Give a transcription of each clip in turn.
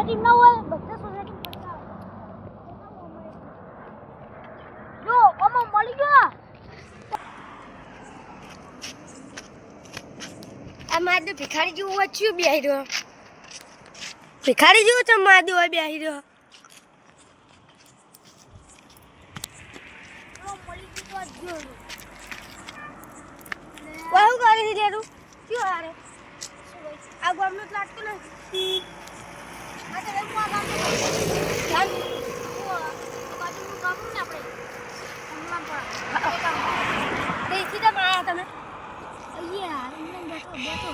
Society ન હોય બધા સોસાયટી પૈસા જો ઓમો મળી ગયો આ માદુ ભિખારી જેવું વચ્યું બેહી રહ્યો ભિખારી જેવું તો માદુ હોય બેહી રહ્યો બહુ કરી છે તું ક્યું હારે આ ગામનું જ લાગતું નથી આ તો રેમવા ગામ બાજુનું ગામ છે આપણે દેખી તો માયા તમે અહીંયા એમને બેઠો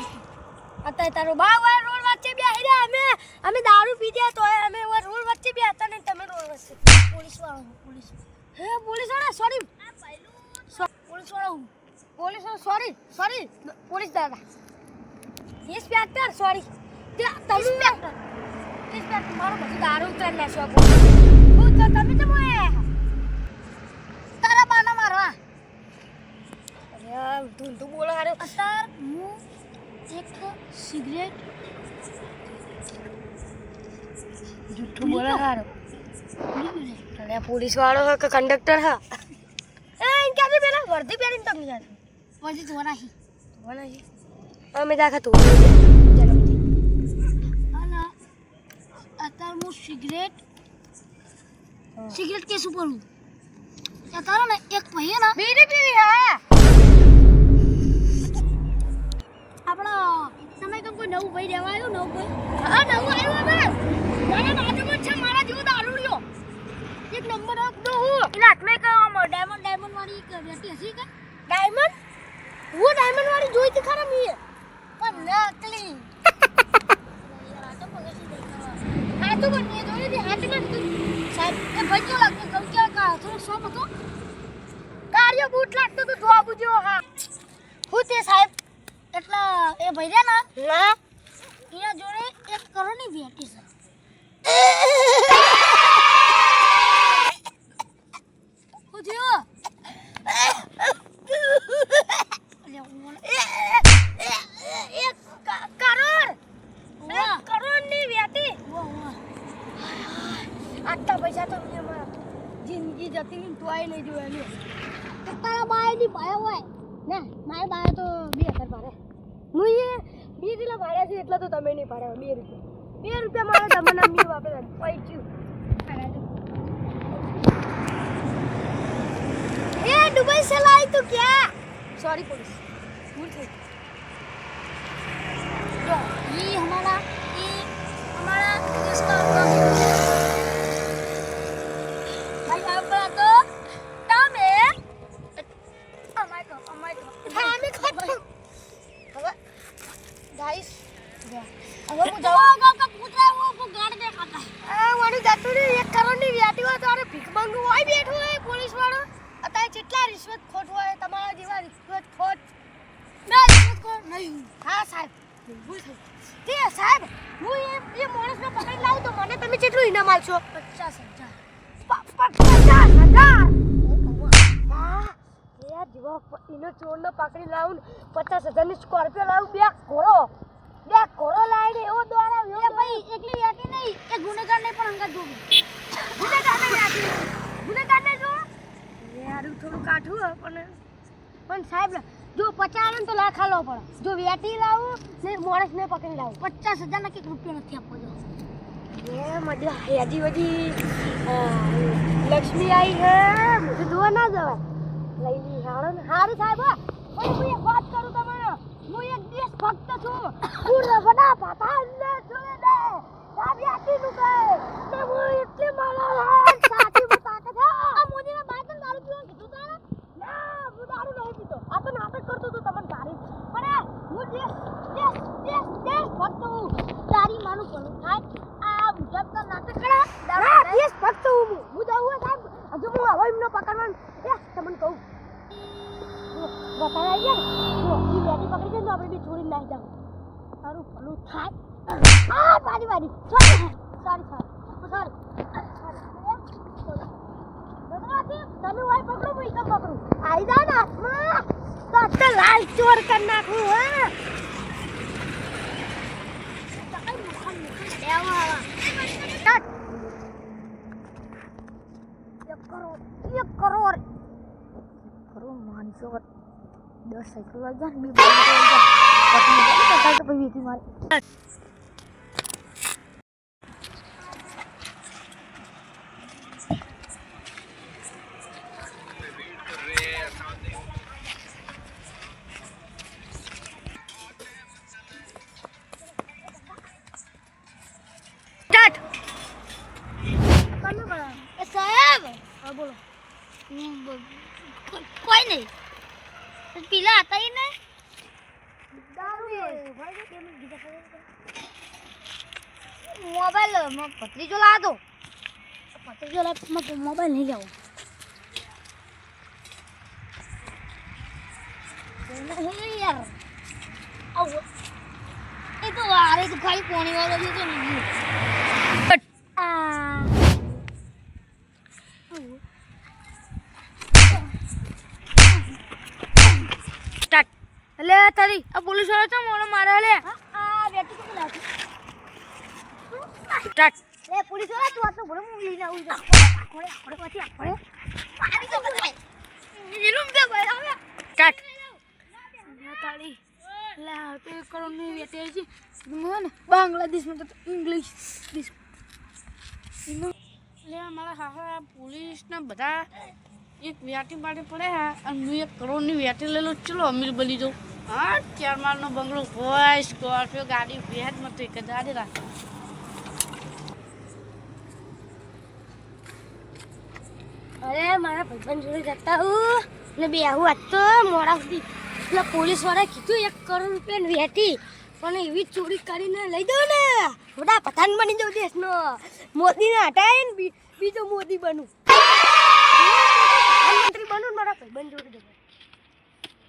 અત્યારે તારો બા હોય રોડ વચ્ચે બેહી રહ્યા અમે દારૂ પીધા તો અમે રોડ વચ્ચે બેહતા નહીં તમે રોડ વચ્ચે પોલીસ વાળો હે પોલીસ વાળા સોરી આ પહેલું પોલીસ વાળો પોલીસ સોરી પોલીસ દાદા ઇન્સ્પેક્ટર સોરી તમે ઇન્સ્પેક્ટર મારો બધું દારૂ ઉતારી નાખ્યો હું તો તમે તો તારા બાના મારવા અરે તું તો બોલો હારે અત્યાર હું એક સિગરેટ જૂઠું બોલો હારો અરે પોલીસ વાળો હે કે કંડક્ટર હા એ ક્યાંથી પેલા વર્દી પહેરીને તમે યાર પછી જોરાહી વણાહી અમે દાખા તું જન્મથી અને અત્યારે હું સિગરેટ કેસ ઉપર હું અત્યારે ને એક ભાઈ ને બીડી પીવી હા આપણા તમે કેમ કોઈ નવું ભાઈ દેવા આવ્યું નવું ભાઈ હા નવું આવ્યું હવે મારા બાજુમાં છે મારા જેવો દારૂડિયો એક નંબર આપનો હું એના હાથમાં એક ડાયમંડ વાળી એક બેટી હસી કે ડાયમંડ वो डायमंड वाली जोई थी खरा मी પણ નકલી યાર આ તો પગેસી દેખાવા हाथ तो करनी है जोई थी हाथ कर સાહેબ એ ભાઈ કેવો લાગે ગમ કે કા થોડો શોપ હતો कार्य बूट लागतो तो જોવા બુજો હા હું તે સાહેબ એટલા એ ભાઈ રહ્યા ના એના જોડે 1 કરોડની બેટી છે હું થયો કરોડની વેટી વાહ આટલા પૈસા તો મને મારા જિંદગી જતી ને તોય નહીં જોયેલી તો તારા બાયની ભાઈ હોય ને મારી બાય તો 2000 ભાડે હું એ 2 કિલો ભાડ્યા છે એટલા તો તમે નહીં ભાડ્યા 2 રૂપિયા મારે તમને મી વાપરે પૈચ્યું ए दुबई से लाई तू क्या सॉरी पुलिस भूल गई जो ये हमारा इसका भाई आपका तो तमे અમાય તો हमें खत्म હવે ગાઈસ अब वो गाँव का पूछ रहा है वो गाड़ देखाता है આ વાડી જાતું ને 1 કરોડની વેટી હોય તો અરે ભીખ માંગુ હોય બેઠો હોય પોલીસ વાળો અત્યારે કેટલા રિશ્વત ખોટ હોય તમારા જેવા રિશ્વત ખોટ मैं रिश्वत को नहीं हूँ હા સાહેબ ભૂલ થઈ તે સાહેબ હું એ માણસને પકડી લાવું તો મને તમે કેટલું ઇનામ આપશો 50,000 50,000 હા યાર જીવો એનો ચોરને પકડી લાવું 50,000 ની સ્કોર્પિયો લાવું બે ઘોડો લાવીને એવો દ્વારા ये भाई एकली याटी नहीं ये गुનેગાर नहीं पर अंगत दोगे ગુનેગારને જો યાર થોડું કાઠું હે પણ સાહેબ જો 50 આવે ને તો લાખ આલો પડે જો વેટી લાવું ને માણસને પકડી લાવું 50,000 ના એક રૂપિયો નથી આપવો જો એ મજા હેજી વજી લક્ષ્મી આવી હે મુझे જોવા ના જવાય લઈ લી હારું સાહેબ પણ હું એક વાત કરું તમને હું એક દેશ ભક્ત છું પૂર્ણ વડા પાતા ને જોઈ દે સાબિયાતી નું કહે કે હું એટલી મારા સાચી બતાકે છે આ મોદીને બાદ દારૂ પીવા કીધું તારે ના હું દારૂ નહીં પીતો આ તો નાટક કરતો તો તમને ગાડી પણ હું દેશ ભક્ત હું તારી માનું ભલું થાય આ ગુજરાતનો નાટક કરે ના દેશ ભક્ત હું જાઉં સાહેબ હજુ હું હવે એમનો પકડવાનું તમને કહું બતાવી ગયા જો એ બેટી પકડી છે તો આપણે બી છોડીને નાખી જાવ તારું ભલું થાય આ મારી સોરી તમે વાય પકડો હું એકમ પકડું આઈ જા ને હાથમાં તો અત્યારે લાલ ચોર કરી નાખું હા આવા આવા એક કરોડ માનસો 10 સાયકલ લઈ જા ને 2 પછી વીટી મારી સાહેબ હા બોલો કોઈ નહીં પીલા હતા એ ને દારૂ ભાઈ કેમ બીજા મોબાઈલ પત્રીજો લાવો પત્રીજો લાવ મોબાઈલ નહીં લેવો નહીં યાર આવો એ તો વારે તો ખાલી પોણી વાળો છે તો નહીં સ્ટાર્ટ એટલે તારી આ પોલીસ વાળો તો મોનો મારે લે આ બેઠી તો લાવ સ્ટાર્ટ લે પોલીસ વાળા તું આટલો ભરો હું લઈને આવું છું આપણે પછી આપણે પાણી તો બોલાય નીલુમ દે ભાઈ હવે સ્ટાર્ટ તારી લા તો 1 કરોડ ની વેટે છે મને બાંગ્લાદેશમાં તો ઇંગ્લિશ લે મારા હાહા પોલીસના બધા એક વ્યાટી પાડે પડે હા અને હું 1 કરોડની વ્યાટી લઈ લઉં ચલો અમીર બની જાઉં હા 4 માળનો બંગલો હોય સ્કોર્પિયો ગાડી વ્યાજ માં તો એક જ ગાડી રાખે અરે મારા ભાઈબંધ જોડે જતા હું ને બે આવું આજ તો મોડા સુધી એટલે પોલીસ વાળા કીધું 1 કરોડ રૂપિયાની વેટી પણ એવી ચોરી કરીને લઈ દઉં ને મોટા પઠાણ બની જાઉં દેશનો મોદીને હટાય ને બીજો મોદી બનું પ્રધાનમંત્રી બનું ને મારા ભાઈબંધ જોડે જતા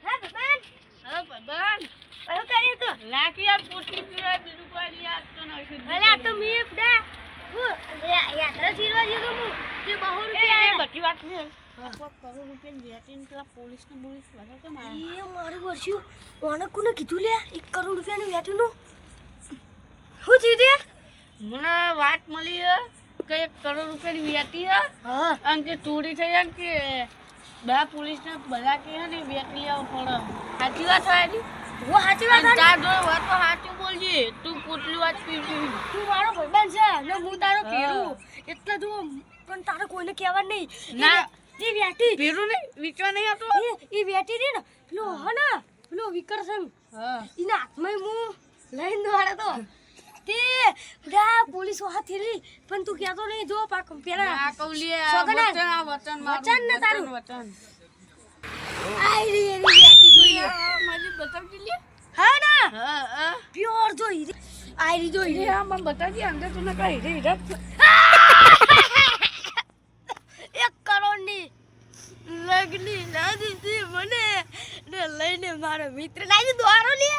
હા ભાઈબંધ હા ભાઈબંધ કયું કર્યું તો લાખ યાર પોટી પીવા બીજું કોઈ નહીં આપતો નથી અરે આ તો મી દા હું યાત્રા જીરવા જીરો હું તે 200 રૂપિયા બધી વાત છે 1 કરોડ રૂપિયાની વેટીને પેલા પોલીસને બોલીસ વધારે કેમ આવ્યા એ મારું વર્ષું કોને કોને કીધું લે 1 કરોડ રૂપિયાનું વેટીનું શું થયું તે મને વાત મળી હે કે 1 કરોડ રૂપિયાની વેટી હે હા અને કે ચોરી થઈ જાય કે બધા પોલીસને બધા કે ને વેટી લેવા પડે સાચી વાત હોય ની હું સાચી વાત તાર જોડે વાત તો સાચું બોલજે તું પોટલી વાત પીવી તું મારો ભાઈબંધ છે ને હું તારો ભેરું એટલે તું પણ તારે કોઈને કહેવાનું નહીં ના. એ વેટી ભેરું નહીં વિચવા નહીં હતો એ વેટી રે ને પેલો હે પેલો વિકરસંગ હા એના હાથમાં હું લઈને દોડે તો તે બધા પોલીસ હાથ થેલી પણ તું કહેતો નહીં જો પાક પેલા આ કૌલી સોગન આય. વચન વચન ને તારું. વચન આઈ રે એની વેટી જોઈ મારી બતાવજી લે હા ના હા હા પ્યોર જોઈ રે આઈ રી જોઈ રે હા મને બતાવજી અંદર તું કઈ રે 1 કરોડની લગની ના દીધી મને ને લઈને મારો મિત્ર લાવી દોરો લે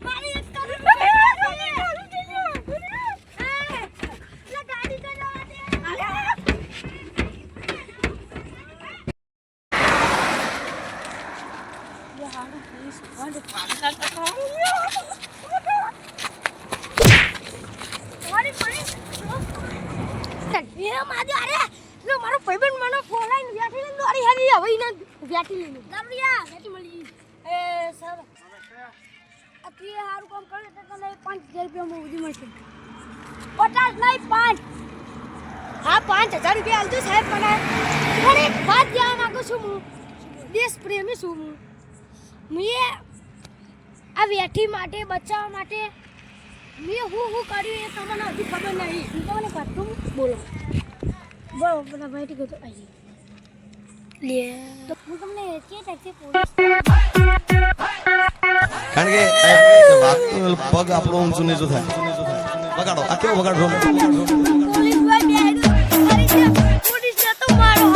મારી 1 કરોડ ગાડી તો જવા દે એ માજી અરે લો મારો ભાઈબંધ મને ફોલાઈને વ્યાટી લઈને દોડી હારી હવે એને વ્યાટી લઈને દરિયા વ્યાટી મળી એ સર અતિ હારું કામ કરે તો તને 5000 રૂપિયા મોદી મળશે 50 નહીં 5 હા 5000 રૂપિયા આલજો સાહેબ મને પણ એક વાત કહેવા માંગુ છું હું દેશ પ્રેમી છું હું આ વેઠી માટે બચાવવા માટે મેં હું કર્યું એ તમને હજી ખબર નહીં હું તમને પાછું બોલો બોલો બધા ભાઈ ઠીક તો આવી લે તો હું તમને કે ટેક્સી પોલીસ કારણ કે વાગતું પગ આપણો ઊંચું નીચું થાય વગાડો આ કેવો વગાડો પોલીસ ભાઈ બે પોલીસ તો મારો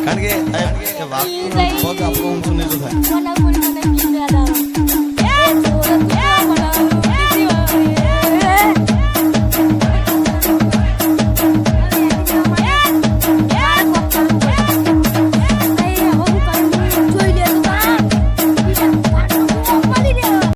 કારણ કે વાગતું પગ આપણો ઊંચું નીચું થાય મને